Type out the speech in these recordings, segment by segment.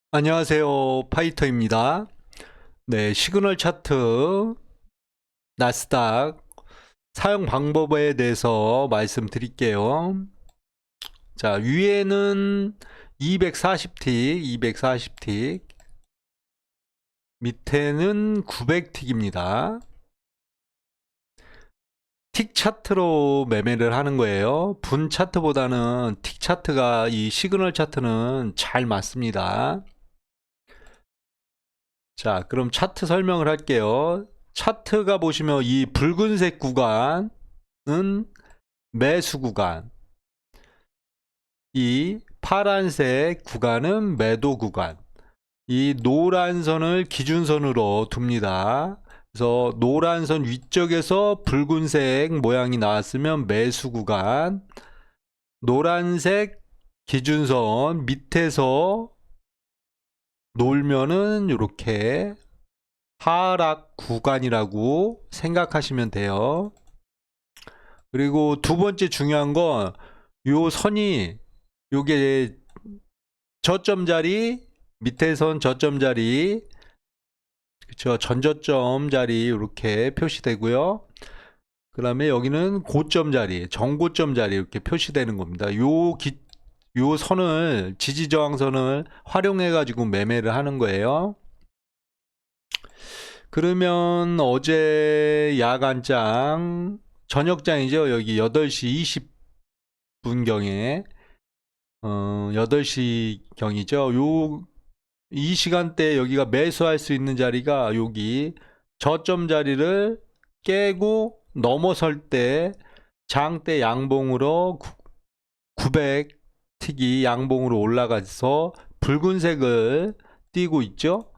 안녕하세요. 파이터입니다. 네, 시그널 차트, 나스닥 사용 방법에 대해서 말씀드릴게요. 자, 위에는 240틱, 240틱, 밑에는 900틱입니다. 틱 차트로 매매를 하는 거예요. 분 차트보다는 틱 차트가 이 시그널 차트는 잘 맞습니다. 자, 그럼 차트 설명을 할게요. 차트가 보시면 이 붉은색 구간은 매수 구간, 이 파란색 구간은 매도 구간, 이 노란 선을 기준선으로 둡니다. 그래서 노란 선 위쪽에서 붉은색 모양이 나왔으면 매수 구간, 노란색 기준선 밑에서 놀면은 이렇게 하락 구간이라고 생각하시면 돼요. 그리고 두 번째 중요한 건 요 선이 요게 저점 자리, 밑에 선 저점 자리, 그쵸, 전저점 자리 이렇게 표시되고요. 그 다음에 여기는 고점 자리, 정고점 자리 이렇게 표시되는 겁니다. 요 선을, 지지저항선을 활용해 가지고 매매를 하는 거예요. 그러면 어제 야간장, 저녁장이죠. 여기 8시 20분경에 8시경이죠. 이 시간대 여기가 매수할 수 있는 자리가 여기 저점 자리를 깨고 넘어설 때 장대 양봉으로 900틱이 양봉으로 올라가서 붉은색을 띄고 있죠.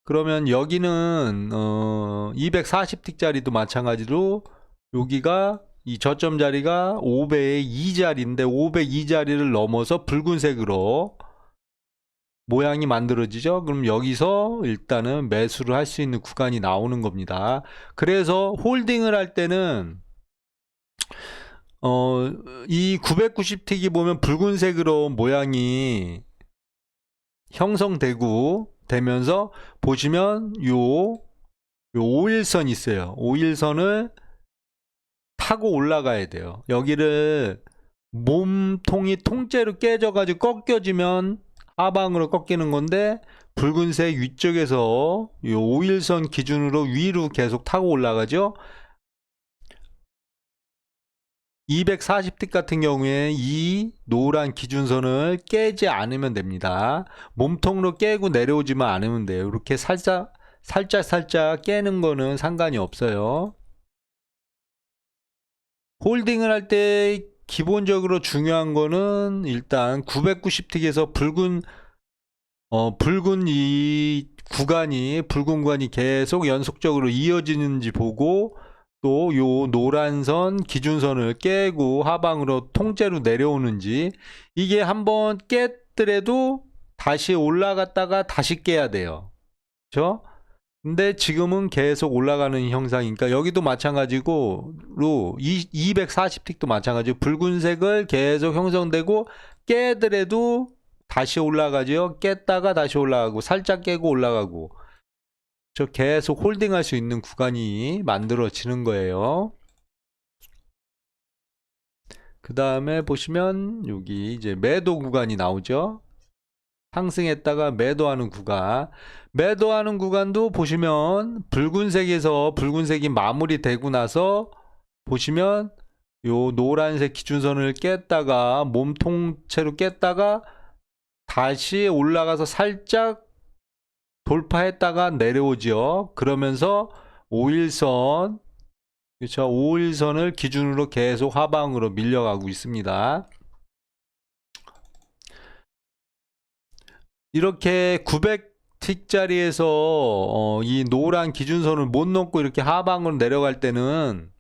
그러면 여기는 240틱짜리도 마찬가지로 여기가 이 저점 자리가 502 자리인데 502 자리를 넘어서 붉은색으로 모양이 만들어지죠. 그럼 여기서 일단은 매수를 할 수 있는 구간이 나오는 겁니다. 그래서 홀딩을 할 때는 이 990틱이 보면 붉은색으로 모양이 형성되고 되면서 보시면 요 5일선 있어요. 5일선을 타고 올라가야 돼요. 여기를 몸통이 통째로 깨져가지고 꺾여지면 하방으로 꺾이는 건데 붉은색 위쪽에서 이 5일선 기준으로 위로 계속 타고 올라가죠. 240틱 같은 경우에 이 노란 기준선을 깨지 않으면 됩니다. 몸통으로 깨고 내려오지만 않으면 돼요. 이렇게 살짝 깨는 거는 상관이 없어요. 홀딩을 할 때 기본적으로 중요한 거는 일단 990틱에서 붉은 이 구간이 붉은 구간이 계속 연속적으로 이어지는지 보고 또 요 노란 선 기준선을 깨고 하방으로 통째로 내려오는지 이게 한번 깼더라도 다시 올라갔다가 다시 깨야 돼요. 그렇죠? 근데 지금은 계속 올라가는 형상이니까 여기도 마찬가지고 240틱도 마찬가지고 붉은색을 계속 형성되고 깨더라도 다시 올라가죠. 깼다가 다시 올라가고 살짝 깨고 올라가고 저 계속 홀딩할 수 있는 구간이 만들어지는 거예요. 그 다음에 보시면 여기 이제 매도 구간이 나오죠. 상승했다가 매도하는 구간. 매도하는 구간도 보시면 붉은색에서 붉은색이 마무리되고 나서 보시면 요 노란색 기준선을 깼다가 몸통째로 깼다가 다시 올라가서 살짝 돌파했다가 내려오죠. 그러면서 5일선, 그렇죠? 5일선을 기준으로 계속 하방으로 밀려가고 있습니다. 이렇게 900틱짜리에서 이 노란 기준선을 못 넘고 이렇게 하방으로 내려갈 때는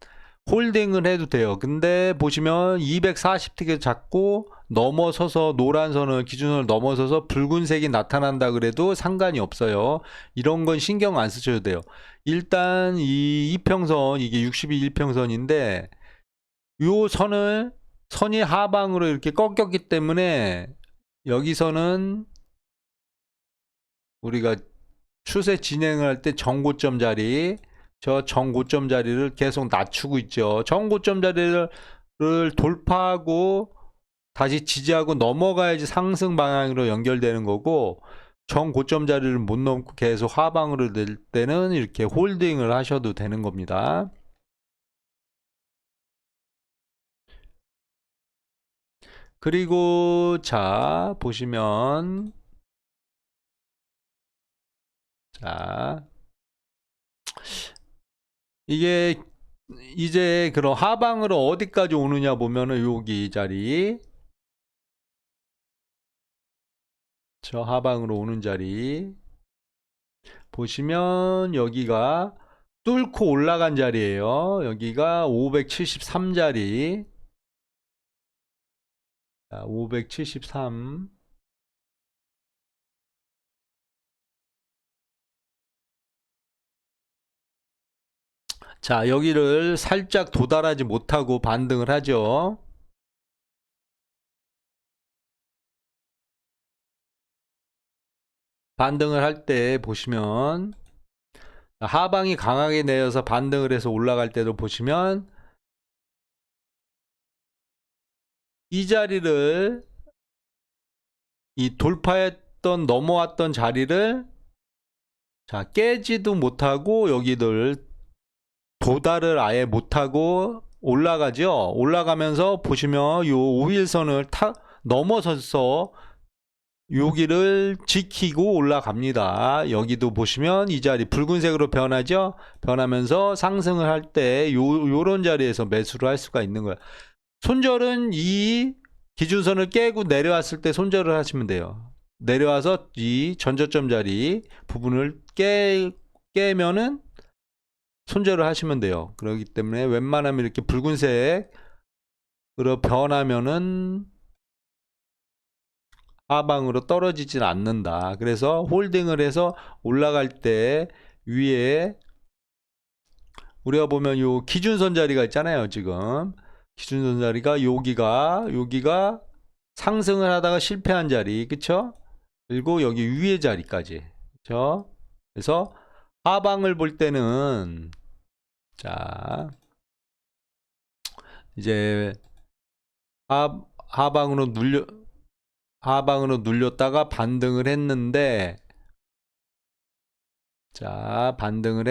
홀딩을 해도 돼요. 근데 보시면 240틱을 잡고 넘어서서 노란 선을 기준선을 넘어서서 붉은색이 나타난다 그래도 상관이 없어요. 이런 건 신경 안 쓰셔도 돼요. 일단 이 이평선 이게 62 일평선인데 요 선이 하방으로 이렇게 꺾였기 때문에 여기서는 우리가 추세 진행을 할 때 정고점 자리, 저 정고점 자리를 계속 낮추고 있죠. 정고점 자리를 돌파하고 다시 지지하고 넘어가야지 상승 방향으로 연결되는 거고, 정고점 자리를 못 넘고 계속 하방으로 될 때는 이렇게 홀딩을 하셔도 되는 겁니다. 그리고 자 보시면, 자 이게 이제 그럼 하방으로 어디까지 오느냐 보면은 여기 자리, 저 하방으로 오는 자리 보시면 여기가 뚫고 올라간 자리예요. 여기가 573자리. 573. 자, 여기를 살짝 도달하지 못하고 반등을 하죠. 반등을 할 때 보시면 하방이 강하게 내려서 반등을 해서 올라갈 때도 보시면 이 자리를, 이 돌파했던 넘어왔던 자리를 자 깨지도 못하고 여기들 도달을 아예 못하고 올라가죠. 올라가면서 보시면 요 5일선을 넘어서서 여기를 지키고 올라갑니다. 여기도 보시면 이 자리 붉은색으로 변하죠. 변하면서 상승을 할 때 요런 자리에서 매수를 할 수가 있는 거예요. 손절은 이 기준선을 깨고 내려왔을 때 손절을 하시면 돼요. 내려와서 이 전저점 자리 부분을 깨면은 손절을 하시면 돼요. 그렇기 때문에 웬만하면 이렇게 붉은색으로 변하면은 하방으로 떨어지진 않는다. 그래서 홀딩을 해서 올라갈 때 위에 우리가 보면 요 기준선 자리가 있잖아요. 지금 기준선 자리가 여기가 상승을 하다가 실패한 자리, 그쵸? 그리고 여기 위에 자리까지, 그쵸? 그래서 하방을 볼 때는 자 이제 하방으로 눌렸다가 반등을 했는데, 자 반등을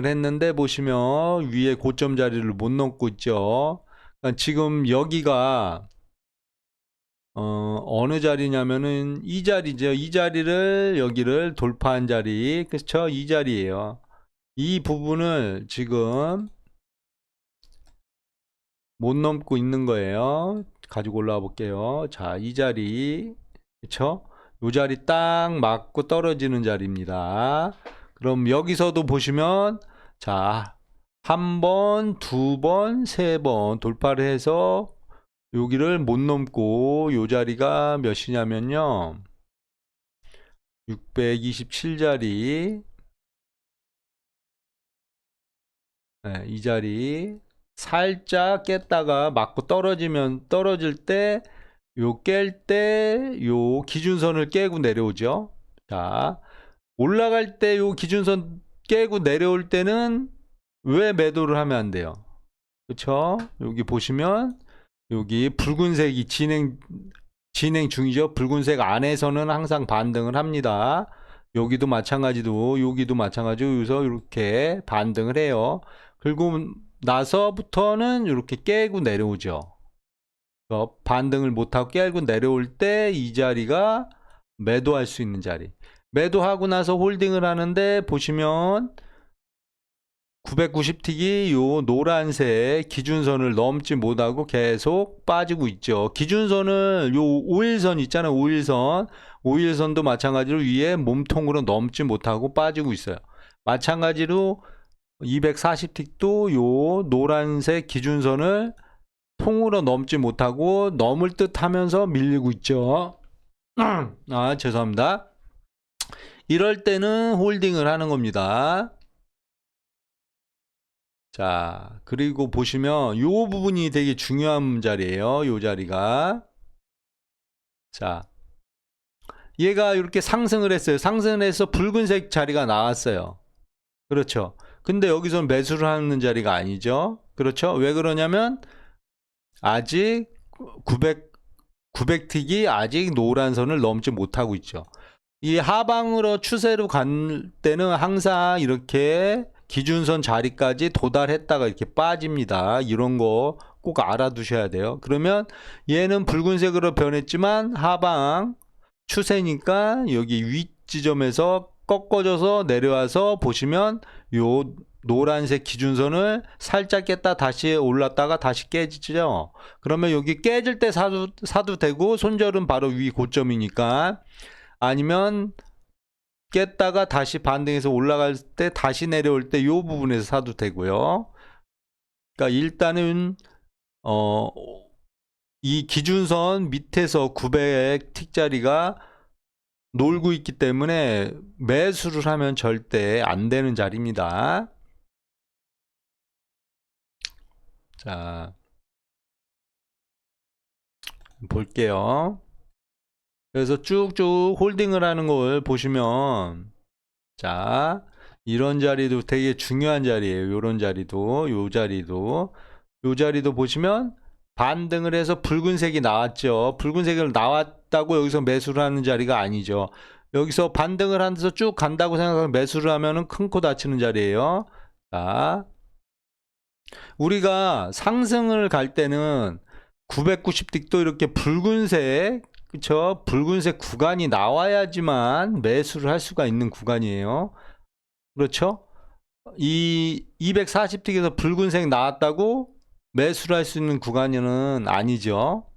했는데 보시면 위에 고점 자리를 못 넘고 있죠. 그러니까 지금 여기가 어느 자리냐면은 이 자리죠. 이 자리를 여기를 돌파한 자리, 그렇죠? 이 자리예요. 이 부분을 지금 못 넘고 있는 거예요. 가지고 올라와 볼게요. 자, 이 자리, 그쵸? 이 자리 딱 맞고 떨어지는 자리입니다. 그럼 여기서도 보시면, 자, 한 번, 두 번, 세 번 돌파를 해서 여기를 못 넘고 이 자리가 몇이냐면요. 627자리. 네, 이 자리 살짝 깼다가 맞고 떨어질 때 요 깰 때 요 기준선을 깨고 내려오죠. 자, 올라갈 때 요 기준선 깨고 내려올 때는 왜 매도를 하면 안 돼요? 그쵸? 여기 보시면 여기 붉은색이 진행 중이죠. 붉은색 안에서는 항상 반등을 합니다. 여기도 마찬가지로 여기서 이렇게 반등을 해요. 그리고 나서부터는 이렇게 깨고 내려오죠. 반등을 못하고 깨고 내려올 때 이 자리가 매도할 수 있는 자리. 매도하고 나서 홀딩을 하는데 보시면 990틱이 요 노란색 기준선을 넘지 못하고 계속 빠지고 있죠. 기준선을 요 5일선 있잖아요. 5일선도 마찬가지로 위에 몸통으로 넘지 못하고 빠지고 있어요. 마찬가지로 240틱도 요 노란색 기준선을 통으로 넘지 못하고 넘을 듯 하면서 밀리고 있죠. 아, 죄송합니다. 이럴 때는 홀딩을 하는 겁니다. 자, 그리고 보시면 요 부분이 되게 중요한 자리예요. 요 자리가. 자, 얘가 이렇게 상승을 했어요. 상승을 해서 붉은색 자리가 나왔어요. 그렇죠. 근데 여기서는 매수를 하는 자리가 아니죠. 그렇죠. 왜 그러냐면 아직 900틱이 아직 노란 선을 넘지 못하고 있죠. 이 하방으로 추세로 갈 때는 항상 이렇게 기준선 자리까지 도달했다가 이렇게 빠집니다. 이런 거 꼭 알아두셔야 돼요. 그러면 얘는 붉은색으로 변했지만 하방 추세니까 여기 위 지점에서 꺾어져서 내려와서 보시면 요 노란색 기준선을 살짝 깼다 다시 올랐다가 다시 깨지죠. 그러면 여기 깨질 때 사도 되고, 손절은 바로 위 고점이니까. 아니면 깼다가 다시 반등해서 올라갈 때 다시 내려올 때 이 부분에서 사도 되고요. 그러니까 일단은 이 기준선 밑에서 900틱짜리가 놀고 있기 때문에 매수를 하면 절대 안 되는 자리입니다. 자, 볼게요. 그래서 쭉쭉 홀딩을 하는 걸 보시면, 자, 이런 자리도 되게 중요한 자리예요. 요런 자리도, 요 자리도 보시면 반등을 해서 붉은색이 나왔죠. 붉은색을 나왔다고 여기서 매수를 하는 자리가 아니죠. 여기서 반등을 하면서 쭉 간다고 생각하면 매수를 하면은 큰 코 다치는 자리예요. 자, 우리가 상승을 갈 때는 990틱도 이렇게 붉은색, 그쵸? 붉은색 구간이 나와야지만 매수를 할 수가 있는 구간이에요. 그렇죠? 이 240틱에서 붉은색 나왔다고 매수를 할 수 있는 구간은 아니죠.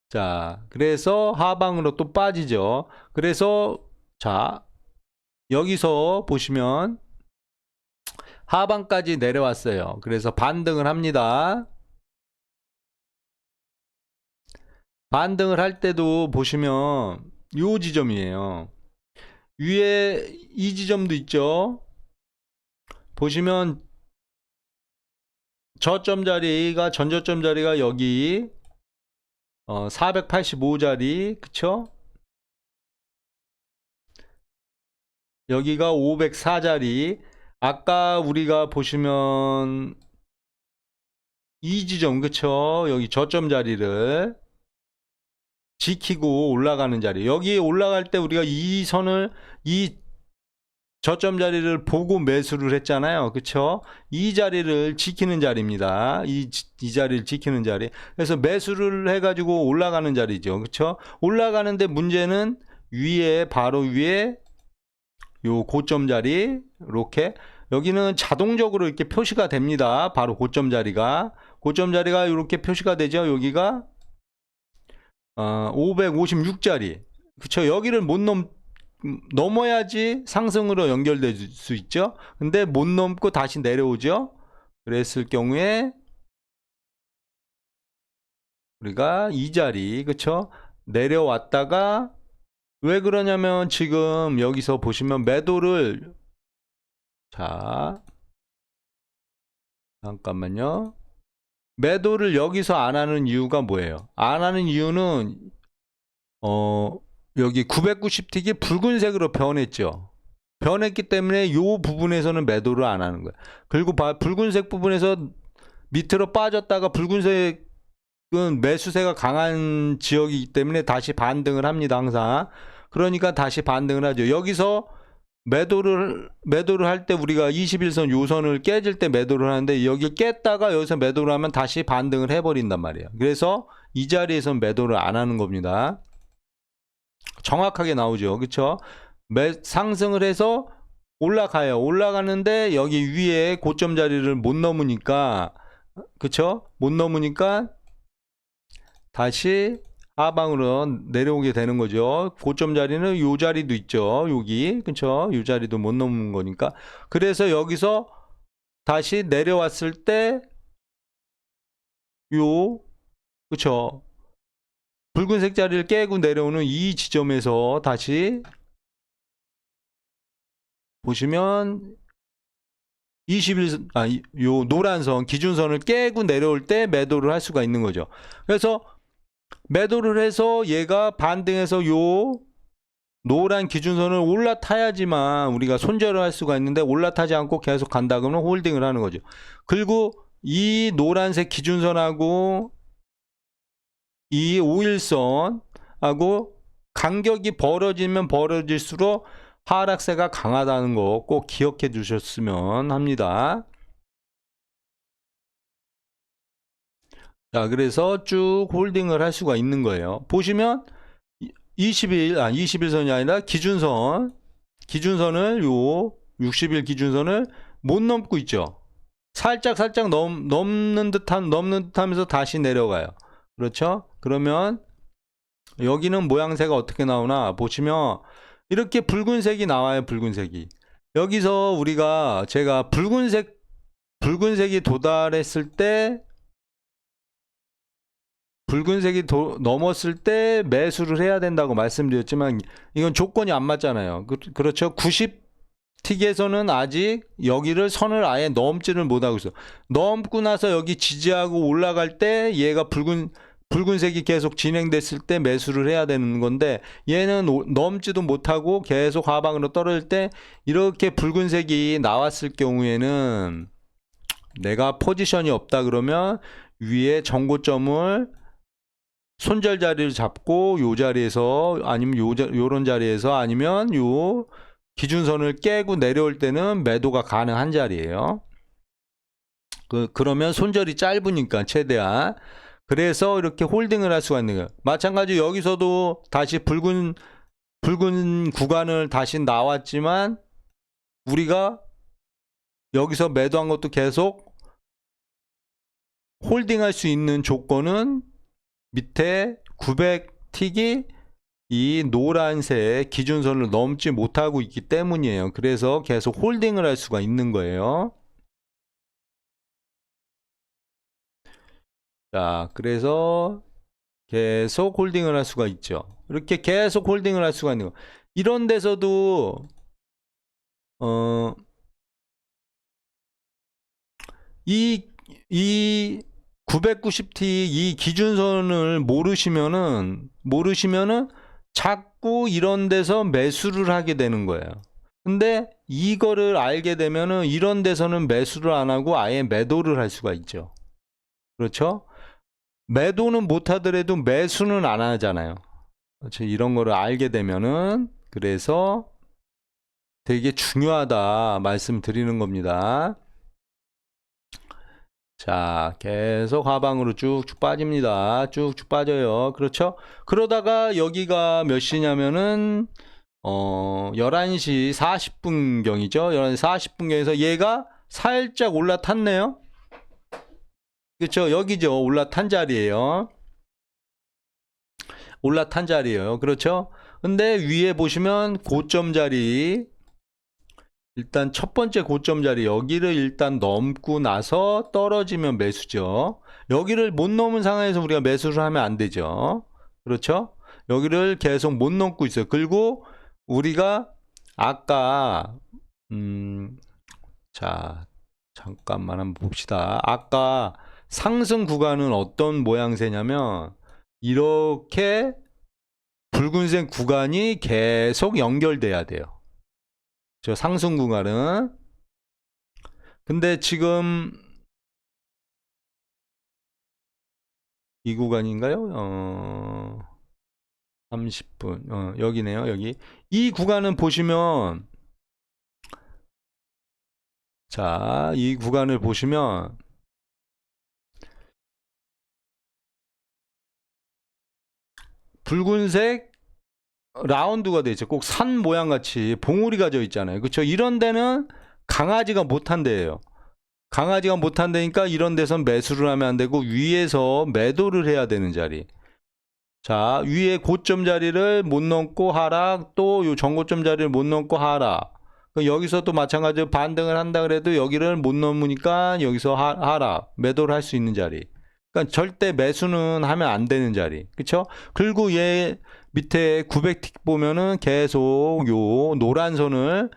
자, 그래서 하방으로 또 빠지죠. 그래서 자, 여기서 보시면 하방까지 내려왔어요. 그래서 반등을 합니다. 반등을 할 때도 보시면 요 지점이에요. 위에 이 지점도 있죠. 보시면 저점 자리가, 전저점 자리가 여기 485자리, 그쵸? 여기가 504자리. 아까 우리가 보시면 이 지점, 그쵸? 여기 저점 자리를 지키고 올라가는 자리. 여기 올라갈 때 우리가 이 선을, 이 저점 자리를 보고 매수를 했잖아요. 그쵸? 이 자리를 지키는 자리입니다. 이 자리를 지키는 자리. 그래서 매수를 해가지고 올라가는 자리죠. 그쵸? 올라가는데 문제는 위에, 바로 위에 요 고점 자리, 이렇게. 여기는 자동적으로 이렇게 표시가 됩니다. 바로 고점 자리가. 고점 자리가 이렇게 표시가 되죠. 여기가 556자리. 그쵸? 여기를 못 넘어야지 상승으로 연결될 수 있죠. 근데 못 넘고 다시 내려오죠. 그랬을 경우에 우리가 이 자리, 그쵸? 내려왔다가, 왜 그러냐면 지금 여기서 보시면 매도를, 자, 잠깐만요. 매도를 여기서 안 하는 이유가 뭐예요? 안 하는 이유는 여기 990틱이 붉은색으로 변했죠. 변했기 때문에 이 부분에서는 매도를 안 하는 거예요. 그리고 붉은색 부분에서 밑으로 빠졌다가, 붉은색은 매수세가 강한 지역이기 때문에 다시 반등을 합니다. 항상. 그러니까 다시 반등을 하죠. 여기서 매도를 할 때 우리가 21선 요선을 깨질 때 매도를 하는데, 여기 깼다가 여기서 매도를 하면 다시 반등을 해버린단 말이에요. 그래서 이 자리에서 매도를 안 하는 겁니다. 정확하게 나오죠. 그쵸? 상승을 해서 올라가요. 올라가는데 여기 위에 고점 자리를 못 넘으니까, 그쵸? 못 넘으니까 다시 하방으로 내려오게 되는 거죠. 고점 자리는 요 자리도 있죠. 여기, 그쵸? 요 자리도 못 넘는 거니까. 그래서 여기서 다시 내려왔을 때 그쵸? 붉은색 자리를 깨고 내려오는 이 지점에서 다시 보시면 요 노란선 기준선을 깨고 내려올 때 매도를 할 수가 있는 거죠. 그래서 매도를 해서 얘가 반등해서 요 노란 기준선을 올라타야지만 우리가 손절을 할 수가 있는데 올라타지 않고 계속 간다 그러면 홀딩을 하는 거죠. 그리고 이 노란색 기준선하고 이 5일선하고 간격이 벌어지면 벌어질수록 하락세가 강하다는 거 꼭 기억해 주셨으면 합니다. 자, 그래서 쭉 홀딩을 할 수가 있는 거예요. 보시면 20일선이 아니라 기준선을 요 60일 기준선을 못 넘고 있죠. 살짝 넘는 듯하면서 다시 내려가요. 그렇죠? 그러면 여기는 모양새가 어떻게 나오나 보시면 이렇게 붉은색이 나와요. 붉은색이. 여기서 제가 붉은색이 도달했을 때 넘었을 때 매수를 해야 된다고 말씀드렸지만 이건 조건이 안 맞잖아요. 그렇죠? 90틱에서는 아직 여기를 선을 아예 넘지를 못하고 있어요. 넘고 나서 여기 지지하고 올라갈 때 얘가 붉은색이 계속 진행됐을 때 매수를 해야 되는 건데 얘는 넘지도 못하고 계속 하방으로 떨어질 때 이렇게 붉은색이 나왔을 경우에는 내가 포지션이 없다 그러면 위에 정고점을 손절 자리를 잡고 요 자리에서 아니면 요런 자리에서 아니면 요 기준선을 깨고 내려올 때는 매도가 가능한 자리예요. 그러면 손절이 짧으니까 최대한. 그래서 이렇게 홀딩을 할 수가 있는 거예요. 마찬가지 여기서도 다시 붉은 구간을 다시 나왔지만 우리가 여기서 매도한 것도 계속 홀딩할 수 있는 조건은 밑에 900틱이 이 노란색 기준선을 넘지 못하고 있기 때문이에요. 그래서 계속 홀딩을 할 수가 있는 거예요. 자, 그래서 계속 홀딩을 할 수가 있죠. 이렇게 계속 홀딩을 할 수가 있는 거. 이런 데서도 이 990T 이 기준선을 모르시면은 자꾸 이런 데서 매수를 하게 되는 거예요. 근데 이거를 알게 되면은 이런 데서는 매수를 안 하고 아예 매도를 할 수가 있죠. 그렇죠? 매도는 못 하더라도 매수는 안 하잖아요. 그렇죠? 이런 거를 알게 되면은 그래서 되게 중요하다 말씀드리는 겁니다. 자, 계속 하방으로 쭉쭉 빠집니다. 쭉쭉 빠져요. 그렇죠? 그러다가 여기가 몇 시냐면은 11시 40분경이죠. 11시 40분경에서 얘가 살짝 올라탔네요. 그렇죠? 여기죠. 올라탄 자리예요. 올라탄 자리예요. 그렇죠? 근데 위에 보시면 고점 자리, 일단 첫 번째 고점 자리 여기를 일단 넘고 나서 떨어지면 매수죠. 여기를 못 넘은 상황에서 우리가 매수를 하면 안 되죠. 그렇죠? 여기를 계속 못 넘고 있어요. 그리고 우리가 아까 자, 잠깐만 한번 봅시다. 아까 상승 구간은 어떤 모양새냐면 이렇게 붉은색 구간이 계속 연결돼야 돼요. 저 상승 구간은. 근데 지금 이 구간인가요? 30분. 여기네요. 여기. 이 구간은 보시면 자, 이 구간을 보시면 붉은색 라운드가 되어 있죠. 꼭 산 모양 같이 봉우리가 져 있잖아요. 그렇죠? 이런 데는 강아지가 못한 데예요. 강아지가 못한 데니까 이런 데선 매수를 하면 안 되고 위에서 매도를 해야 되는 자리. 자, 위에 고점 자리를 못 넘고 하락, 또 요 전고점 자리를 못 넘고 하락. 여기서 또 마찬가지로 반등을 한다 그래도 여기를 못 넘으니까 여기서 하락, 매도를 할 수 있는 자리. 그러니까 절대 매수는 하면 안 되는 자리. 그쵸? 그리고 얘 밑에 900틱 보면은 계속 요 노란 선을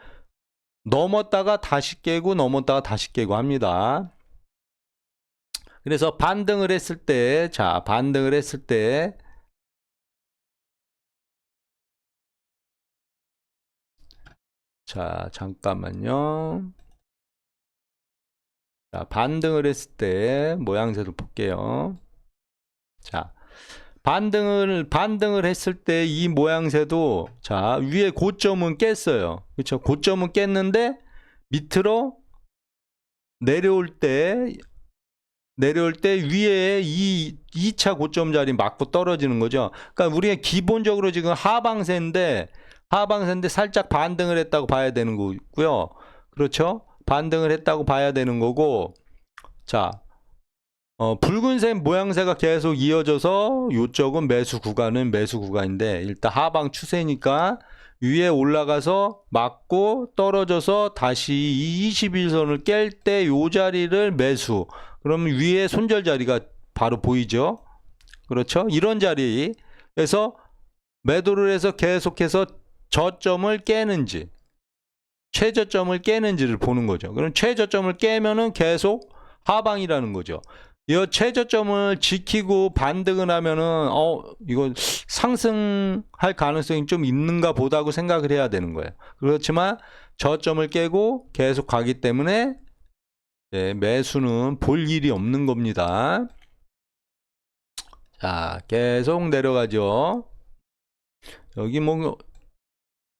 넘었다가 다시 깨고 넘었다가 다시 깨고 합니다. 그래서 반등을 했을 때, 자, 반등을 했을 때 자, 잠깐만요. 자, 반등을 했을 때 모양새도 볼게요. 자, 반등을 했을 때 이 모양새도, 자, 위에 고점은 깼어요. 그렇죠? 고점은 깼는데 밑으로 내려올 때 위에 이 2차 고점 자리 맞고 떨어지는 거죠. 그러니까 우리가 기본적으로 지금 하방세인데 살짝 반등을 했다고 봐야 되는 거고요. 그렇죠? 반등을 했다고 봐야 되는 거고, 자, 붉은색 모양새가 계속 이어져서 요쪽은 매수 구간은 매수 구간인데, 일단 하방 추세니까 위에 올라가서 맞고 떨어져서 다시 이 21선을 깰 때 요 자리를 매수. 그러면 위에 손절 자리가 바로 보이죠. 그렇죠? 이런 자리에서 매도를 해서 계속해서 저점을 깨는지 최저점을 깨는지를 보는 거죠. 그럼 최저점을 깨면은 계속 하방이라는 거죠. 이 최저점을 지키고 반등을 하면은 이거 상승할 가능성이 좀 있는가 보다고 생각을 해야 되는 거예요. 그렇지만 저점을 깨고 계속 가기 때문에 매수는 볼 일이 없는 겁니다. 자, 계속 내려가죠. 여기 뭐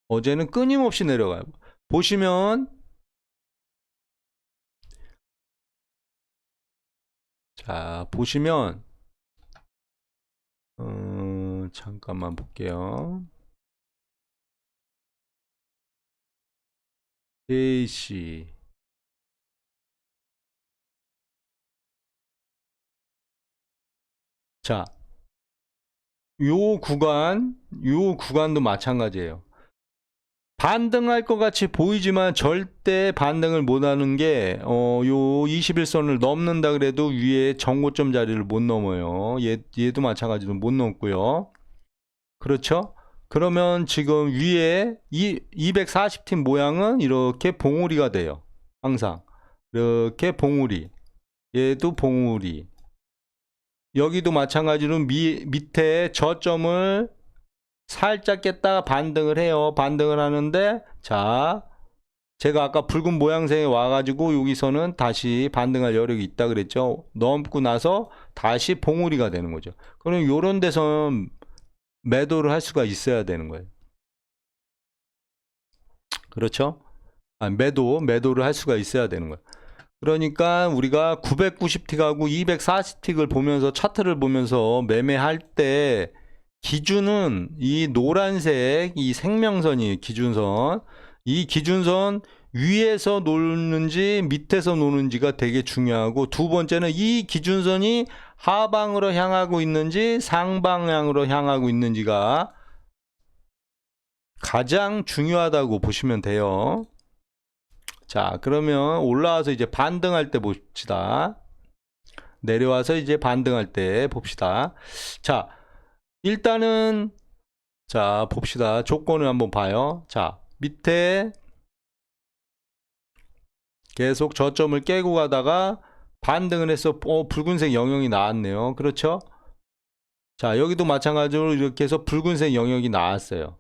어제는 끊임없이 내려가요. 보시면, 자, 보시면 잠깐만 볼게요. JC 자, 요 구간도 마찬가지예요. 반등할 것 같이 보이지만 절대 반등을 못하는 게 요 21선을 넘는다 그래도 위에 정고점 자리를 못 넘어요. 얘도 마찬가지로 못 넘고요. 그렇죠? 그러면 지금 위에 240팀 모양은 이렇게 봉우리가 돼요. 항상 이렇게 봉우리, 얘도 봉우리. 여기도 마찬가지로 밑에 저점을 살짝 깼다가 반등을 해요. 반등을 하는데, 자, 제가 아까 붉은 모양새에 와가지고 여기서는 다시 반등할 여력이 있다 그랬죠. 넘고 나서 다시 봉우리가 되는 거죠. 그럼 요런 데서는 매도를 할 수가 있어야 되는 거예요. 그렇죠? 매도를 할 수가 있어야 되는 거예요. 그러니까 우리가 990틱하고 240틱을 보면서 차트를 보면서 매매할 때 기준은 이 노란색 이 생명선이 기준선, 이 기준선 위에서 노는지 밑에서 노는지가 되게 중요하고, 두 번째는 이 기준선이 하방으로 향하고 있는지 상방향으로 향하고 있는지가 가장 중요하다고 보시면 돼요. 자, 그러면 올라와서 이제 반등할 때 봅시다. 내려와서 이제 반등할 때 봅시다. 자, 일단은 자, 봅시다. 조건을 한번 봐요. 자, 밑에 계속 저점을 깨고 가다가 반등을 해서 붉은색 영역이 나왔네요. 그렇죠? 자, 여기도 마찬가지로 이렇게 해서 붉은색 영역이 나왔어요.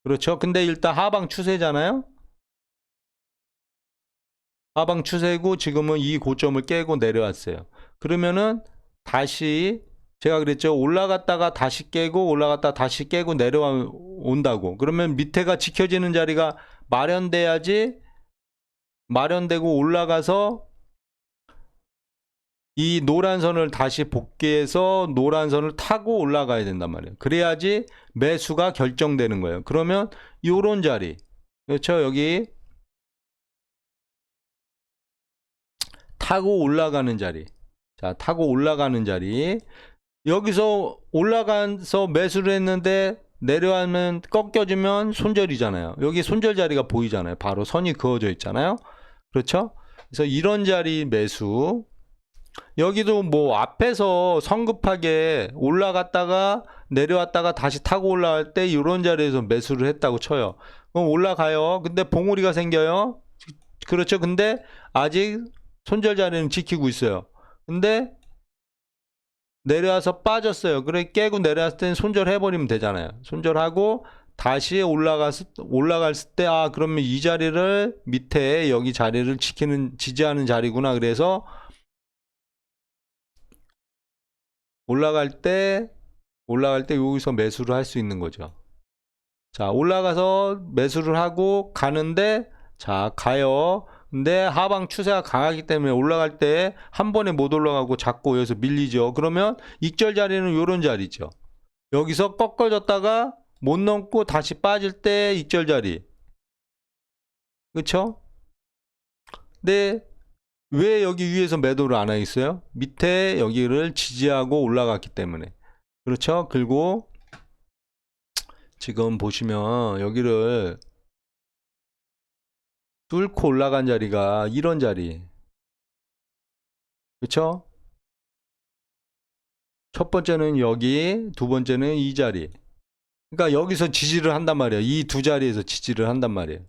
그렇죠? 근데 일단 하방 추세잖아요. 하방 추세고 지금은 이 고점을 깨고 내려왔어요. 그러면은 다시 제가 그랬죠. 올라갔다가 다시 깨고 올라갔다가 다시 깨고 내려온다고. 그러면 밑에가 지켜지는 자리가 마련돼야지, 마련되고 올라가서 이 노란 선을 다시 복귀해서 노란 선을 타고 올라가야 된단 말이에요. 그래야지 매수가 결정되는 거예요. 그러면 요런 자리, 그렇죠? 여기 타고 올라가는 자리. 자, 타고 올라가는 자리. 여기서 올라가서 매수를 했는데 내려가면 꺾여지면 손절이잖아요. 여기 손절 자리가 보이잖아요. 바로 선이 그어져 있잖아요. 그렇죠? 그래서 이런 자리 매수. 여기도 뭐 앞에서 성급하게 올라갔다가 내려왔다가 다시 타고 올라갈 때 이런 자리에서 매수를 했다고 쳐요. 그럼 올라가요. 근데 봉우리가 생겨요. 그렇죠? 근데 아직 손절 자리는 지키고 있어요. 근데 내려와서 빠졌어요. 그래 깨고 내려왔을 때는 손절해버리면 되잖아요. 손절하고 다시 올라갈 때, 아, 그러면 이 자리를 밑에 여기 자리를 지지하는 자리구나. 그래서 올라갈 때 여기서 매수를 할 수 있는 거죠. 자, 올라가서 매수를 하고 가는데, 자, 가요. 근데 하방 추세가 강하기 때문에 올라갈 때 한 번에 못 올라가고 자꾸 여기서 밀리죠. 그러면 익절 자리는 요런 자리죠. 여기서 꺾어졌다가 못 넘고 다시 빠질 때 익절 자리. 그쵸? 근데 왜 여기 위에서 매도를 안 하겠어요? 밑에 여기를 지지하고 올라갔기 때문에. 그렇죠? 그리고 지금 보시면 여기를 뚫고 올라간 자리가 이런 자리. 그쵸? 첫 번째는 여기, 두 번째는 이 자리. 그러니까 여기서 지지를 한단 말이에요. 이 두 자리에서 지지를 한단 말이에요.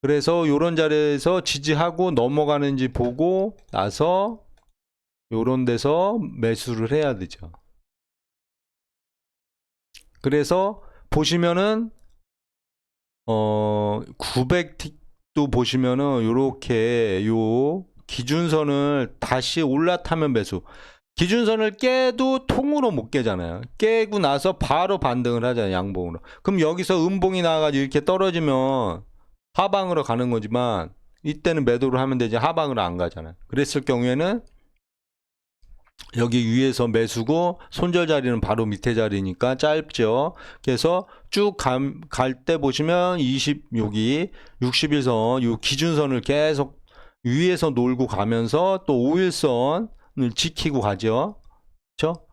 그래서 요런 자리에서 지지하고 넘어가는지 보고 나서 요런 데서 매수를 해야 되죠. 그래서 보시면은 900틱도 보시면은 요렇게 요 기준선을 다시 올라타면 매수. 기준선을 깨도 통으로 못 깨잖아요. 깨고 나서 바로 반등을 하잖아요. 양봉으로. 그럼 여기서 음봉이 나와가지고 이렇게 떨어지면 하방으로 가는 거지만 이때는 매도를 하면 되지 하방으로 안 가잖아요. 그랬을 경우에는 여기 위에서 매수고 손절 자리는 바로 밑에 자리니까 짧죠. 그래서 쭉 갈 때 보시면 여기 61선 이 기준선을 계속 위에서 놀고 가면서 또 5일선을 지키고 가죠. 그렇죠?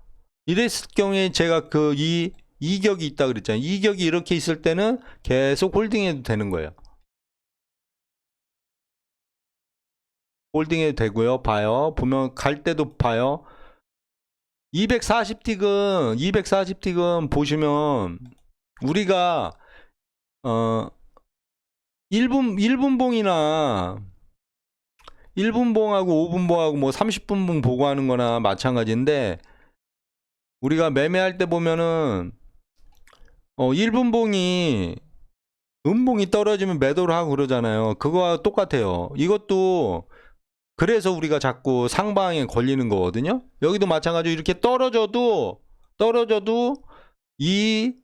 이랬을 경우에 제가 이 이격이 있다 그랬잖아요. 이격이 이렇게 있을 때는 계속 홀딩해도 되는 거예요. 홀딩해도 되고요. 봐요. 보면 갈 때도 봐요. 240틱은 보시면 우리가 1분봉이나 1분봉하고 5분봉하고 뭐 30분봉 보고 하는 거나 마찬가지인데 우리가 매매할 때 보면은 1분봉이 음봉이 떨어지면 매도를 하고 그러잖아요. 그거와 똑같아요. 이것도 그래서 우리가 자꾸 상방에 걸리는 거거든요. 여기도 마찬가지로 이렇게 떨어져도 이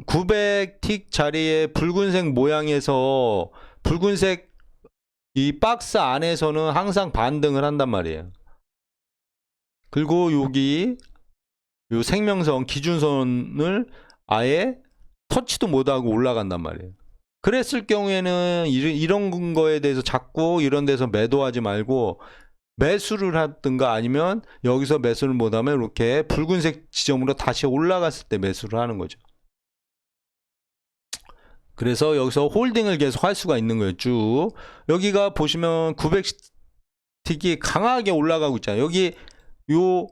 900틱 자리에 붉은색 모양에서 붉은색 이 박스 안에서는 항상 반등을 한단 말이에요. 그리고 여기 요 생명선 기준선을 아예 터치도 못하고 올라간단 말이에요. 그랬을 경우에는 이런 거에 대해서 자꾸 이런 데서 매도하지 말고 매수를 하든가 아니면 여기서 매수를 못하면 이렇게 붉은색 지점으로 다시 올라갔을 때 매수를 하는 거죠. 그래서 여기서 홀딩을 계속 할 수가 있는 거예요. 쭉 여기가 보시면 900틱이 강하게 올라가고 있잖아요. 여기 요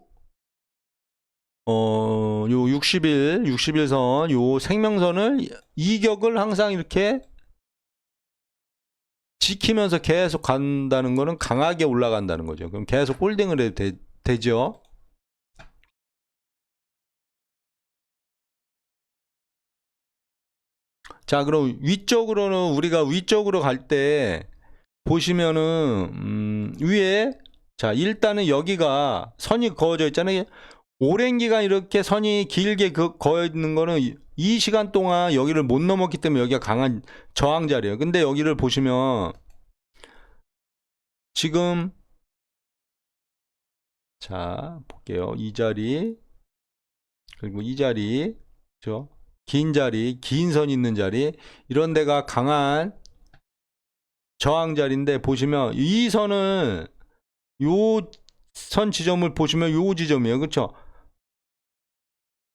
60일선 요 생명선을 이격을 항상 이렇게 지키면서 계속 간다는 거는 강하게 올라간다는 거죠. 그럼 계속 홀딩을 해도 되죠. 자, 그럼 위쪽으로는 우리가 위쪽으로 갈 때 보시면은 위에 자 일단은 여기가 선이 그어져 있잖아요. 오랜 기간 이렇게 선이 길게 그어 있는 거는 이 시간 동안 여기를 못 넘었기 때문에 여기가 강한 저항 자리예요. 근데 여기를 보시면 지금 자 볼게요. 이 자리 그리고 이 자리 그렇죠? 긴 자리 긴 선 있는 자리 이런 데가 강한 저항 자리인데 보시면 이 선은 요 선 지점을 보시면 요 지점이에요. 그렇죠?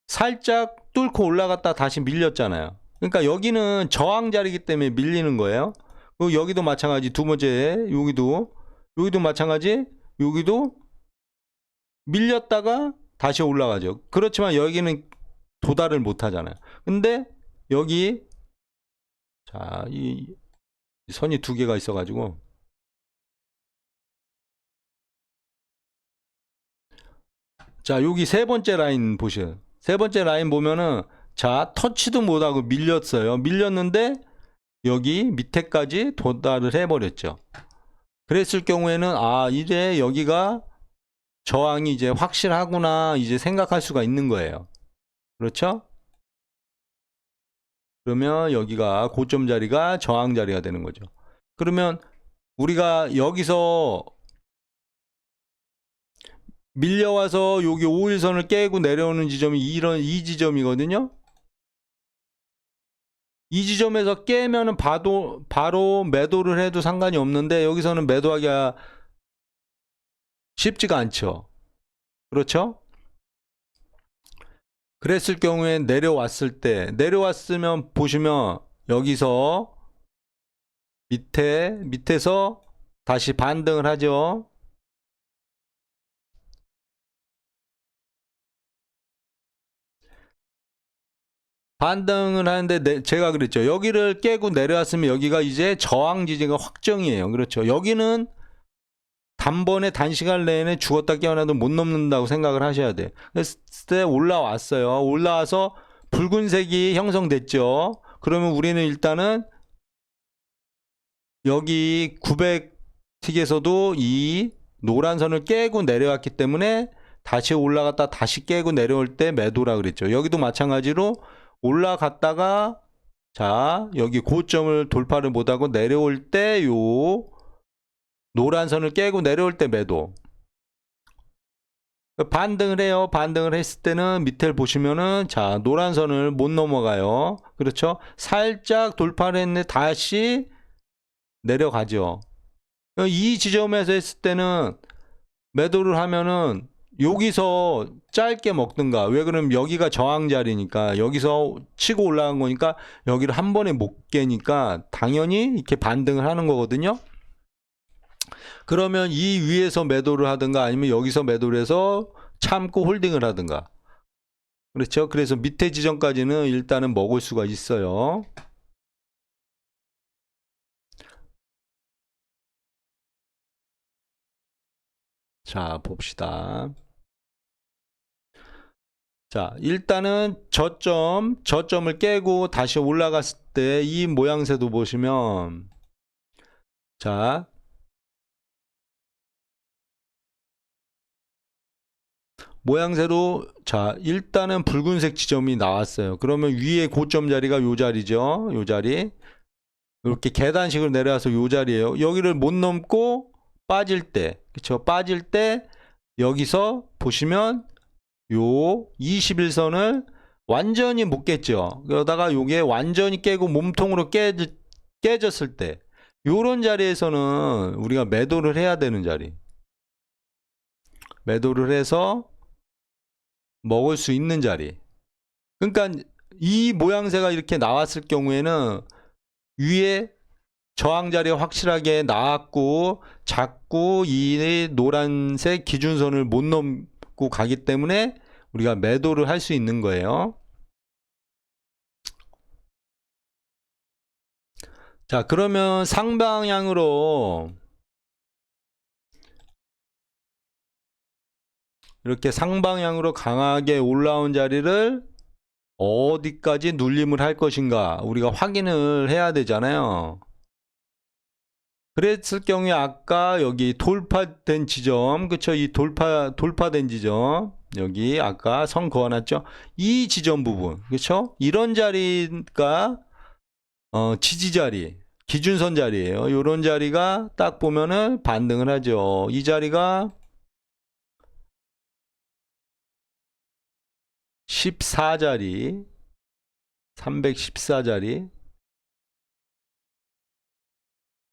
살짝 뚫고 올라갔다 다시 밀렸잖아요. 그러니까 여기는 저항 자리이기 때문에 밀리는 거예요. 그리고 여기도 마찬가지 두 번째 여기도 마찬가지 여기도 밀렸다가 다시 올라가죠. 그렇지만 여기는 도달을 못 하잖아요. 근데 여기 자, 이 선이 두 개가 있어 가지고 자, 여기 세 번째 라인 보세요. 세 번째 라인 보면은 자, 터치도 못하고 밀렸어요. 밀렸는데 여기 밑에까지 도달을 해버렸죠. 그랬을 경우에는 아, 이제 여기가 저항이 이제 확실하구나 이제 생각할 수가 있는 거예요. 그렇죠? 그러면 여기가 고점 자리가 저항 자리가 되는 거죠. 그러면 우리가 여기서 밀려와서 여기 5일선을 깨고 내려오는 지점이 이 지점이거든요. 이 지점에서 깨면은 바로 매도를 해도 상관이 없는데 여기서는 매도하기가 쉽지가 않죠. 그렇죠? 그랬을 경우에 내려왔으면 보시면 여기서 밑에서 다시 반등을 하죠. 반등을 하는데 제가 그랬죠. 여기를 깨고 내려왔으면 여기가 이제 저항 지지가 확정이에요. 그렇죠. 여기는 단번에 단시간 내내 죽었다 깨어나도 못 넘는다고 생각을 하셔야 돼. 그랬을 때 올라왔어요. 올라와서 붉은색이 형성됐죠. 그러면 우리는 일단은 여기 900틱에서도 이 노란 선을 깨고 내려왔기 때문에 다시 올라갔다 다시 깨고 내려올 때 매도라 그랬죠. 여기도 마찬가지로 올라갔다가 자, 여기 고점을 돌파를 못하고 내려올 때 요 노란 선을 깨고 내려올 때 매도. 반등을 해요. 반등을 했을 때는 밑을 보시면은 자, 노란 선을 못 넘어가요. 그렇죠? 살짝 돌파를 했는데 다시 내려가죠. 이 지점에서 했을 때는 매도를 하면은 여기서 짧게 먹든가. 왜 그러면 여기가 저항 자리니까 여기서 치고 올라간 거니까 여기를 한 번에 못 깨니까 당연히 이렇게 반등을 하는 거거든요. 그러면 이 위에서 매도를 하든가 아니면 여기서 매도를 해서 참고 홀딩을 하든가. 그렇죠? 그래서 밑에 지점까지는 일단은 먹을 수가 있어요. 자, 봅시다. 자, 일단은 저점을 깨고 다시 올라갔을 때 이 모양새도 보시면 자, 모양새로 자, 일단은 붉은색 지점이 나왔어요. 그러면 위에 고점 자리가 요 자리죠. 요 자리. 이렇게 계단식으로 내려와서 요 자리예요. 여기를 못 넘고 빠질 때, 그쵸? 빠질 때 여기서 보시면 요 21선을 완전히 못 깼죠. 그러다가 요게 완전히 깨고 몸통으로 깨졌을 때 요런 자리에서는 우리가 매도를 해야 되는 자리. 매도를 해서 먹을 수 있는 자리. 그러니까 이 모양새가 이렇게 나왔을 경우에는 위에 저항 자리가 확실하게 나왔고 자꾸 이 노란색 기준선을 못 넘고 가기 때문에 우리가 매도를 할 수 있는 거예요. 자, 그러면 상방향으로 이렇게 상방향으로 강하게 올라온 자리를 어디까지 눌림을 할 것인가 우리가 확인을 해야 되잖아요. 그랬을 경우에 아까 여기 돌파된 지점, 그쵸? 이 돌파된 지점, 여기 아까 선 그어놨죠? 이 지점 부분, 그쵸? 이런 자리가 지지 자리, 기준선 자리예요. 이런 자리가 딱 보면은 반등을 하죠. 이 자리가 14자리, 314자리,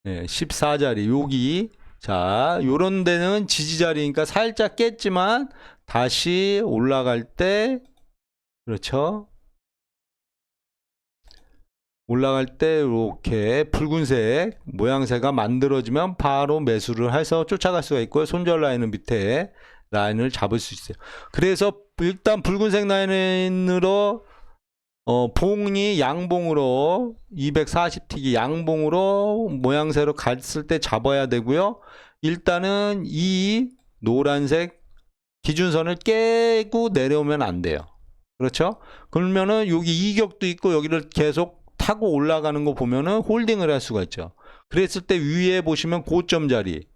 네, 14자리, 여기. 자, 요런 데는 지지 자리니까 살짝 깼지만 다시 올라갈 때, 그렇죠? 올라갈 때 이렇게 붉은색 모양새가 만들어지면 바로 매수를 해서 쫓아갈 수가 있고요. 손절 라인은 밑에 라인을 잡을 수 있어요. 그래서 일단 붉은색 라인으로 봉이 양봉으로 240틱이 양봉으로 모양새로 갔을 때 잡아야 되고요. 일단은 이 노란색 기준선을 깨고 내려오면 안 돼요. 그렇죠? 그러면은 여기 이격도 있고 여기를 계속 타고 올라가는 거 보면은 홀딩을 할 수가 있죠. 그랬을 때 위에 보시면 고점 자리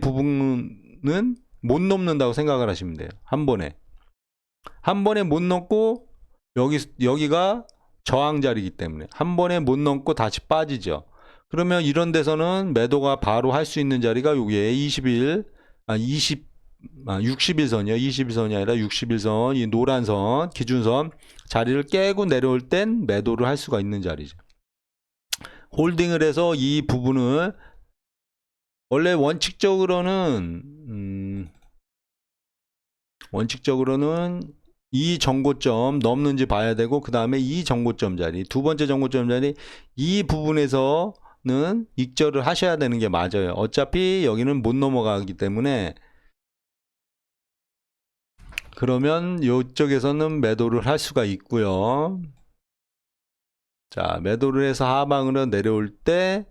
부분은 못 넘는다고 생각을 하시면 돼요. 한 번에 못 넘고 여기가 저항 자리이기 때문에 한 번에 못 넘고 다시 빠지죠. 그러면 이런 데서는 매도가 바로 할 수 있는 자리가 여기에 60일선이요. 20일선이 아니라 60일선, 이 노란 선, 기준선 자리를 깨고 내려올 땐 매도를 할 수가 있는 자리죠. 홀딩을 해서 이 부분을 원래 원칙적으로는 이 정고점 넘는지 봐야 되고, 그 다음에 이 정고점 자리, 두 번째 정고점 자리, 이 부분에서는 익절을 하셔야 되는 게 맞아요. 어차피 여기는 못 넘어가기 때문에. 그러면 이쪽에서는 매도를 할 수가 있고요. 자, 매도를 해서 하방으로 내려올 때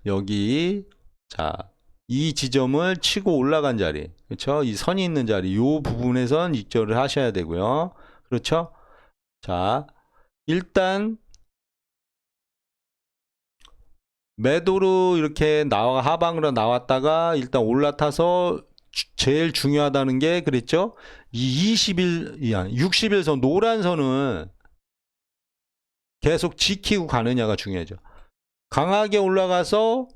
여기, 자, 이 지점을 치고 올라간 자리, 그렇죠? 이 선이 있는 자리, 이 부분에선 익절을 하셔야 되고요. 그렇죠? 자, 일단 매도로 이렇게 하방으로 나왔다가 일단 올라타서 제일 중요하다는 게, 그랬죠? 이 60일선 노란 선을 계속 지키고 가느냐가 중요하죠. 강하게 올라가서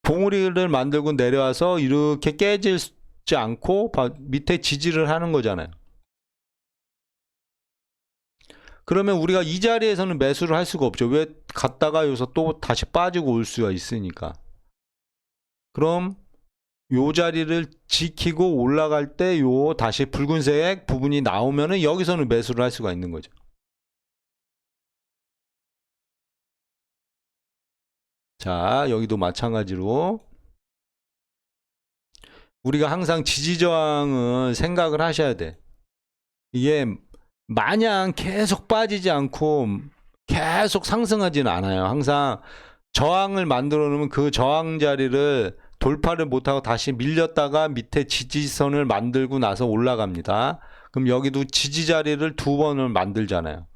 봉우리를 만들고 내려와서 이렇게 깨지지 않고 밑에 지지를 하는 거잖아요. 그러면 우리가 이 자리에서는 매수를 할 수가 없죠. 왜? 갔다가 여기서 또 다시 빠지고 올 수가 있으니까. 그럼 요 자리를 지키고 올라갈 때 요 다시 붉은색 부분이 나오면은 여기서는 매수를 할 수가 있는 거죠. 자, 여기도 마찬가지로 우리가 항상 지지저항은 생각을 하셔야 돼. 이게 마냥 계속 빠지지 않고 계속 상승하지는 않아요. 항상 저항을 만들어 놓으면 그 저항 자리를 돌파를 못하고 다시 밀렸다가 밑에 지지선을 만들고 나서 올라갑니다. 그럼 여기도 지지 자리를 두 번을 만들잖아요.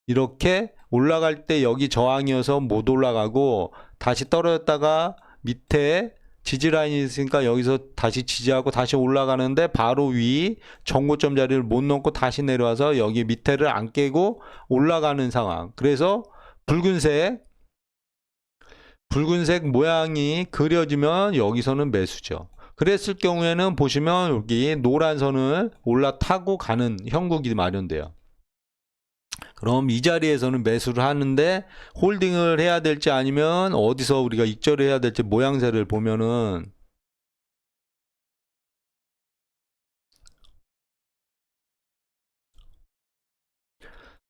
이렇게 올라갈 때 여기 저항이어서 못 올라가고 다시 떨어졌다가 밑에 지지 라인이 있으니까 여기서 다시 지지하고 다시 올라가는데 바로 위 정고점 자리를 못 넘고 다시 내려와서 여기 밑에를 안 깨고 올라가는 상황. 그래서 붉은색 모양이 그려지면 여기서는 매수죠. 그랬을 경우에는 보시면 여기 노란 선을 올라타고 가는 형국이 마련돼요. 그럼 이 자리에서는 매수를 하는데 홀딩을 해야 될지 아니면 어디서 우리가 익절을 해야 될지 모양새를 보면은,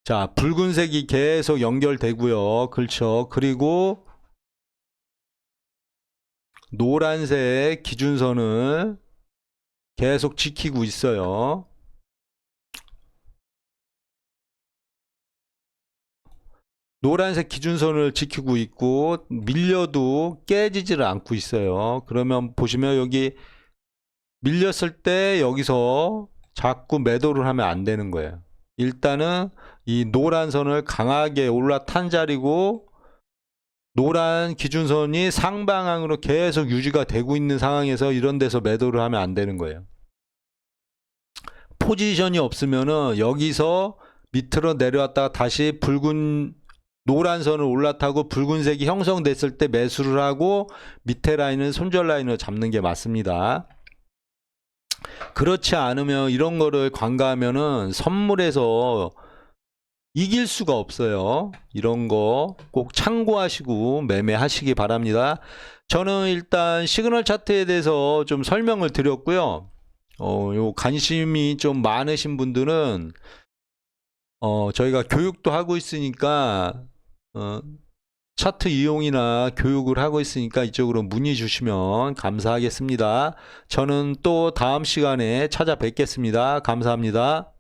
자, 붉은색이 계속 연결되고요. 그렇죠. 그리고 노란색 기준선을 계속 지키고 있어요. 노란색 기준선을 지키고 있고 밀려도 깨지지를 않고 있어요. 그러면 보시면 여기 밀렸을 때 여기서 자꾸 매도를 하면 안 되는 거예요. 일단은 이 노란 선을 강하게 올라탄 자리고 노란 기준선이 상방향으로 계속 유지가 되고 있는 상황에서 이런 데서 매도를 하면 안 되는 거예요. 포지션이 없으면은 여기서 밑으로 내려왔다가 다시 노란 선을 올라타고 붉은색이 형성됐을 때 매수를 하고 밑에 라인은 손절 라인을 잡는 게 맞습니다. 그렇지 않으면 이런 거를 관가하면은 선물에서 이길 수가 없어요. 이런 거 꼭 참고하시고 매매하시기 바랍니다. 저는 일단 시그널 차트에 대해서 좀 설명을 드렸고요. 요 관심이 좀 많으신 분들은 저희가 교육도 하고 있으니까 차트 이용이나 교육을 하고 있으니까 이쪽으로 문의 주시면 감사하겠습니다. 저는 또 다음 시간에 찾아뵙겠습니다. 감사합니다.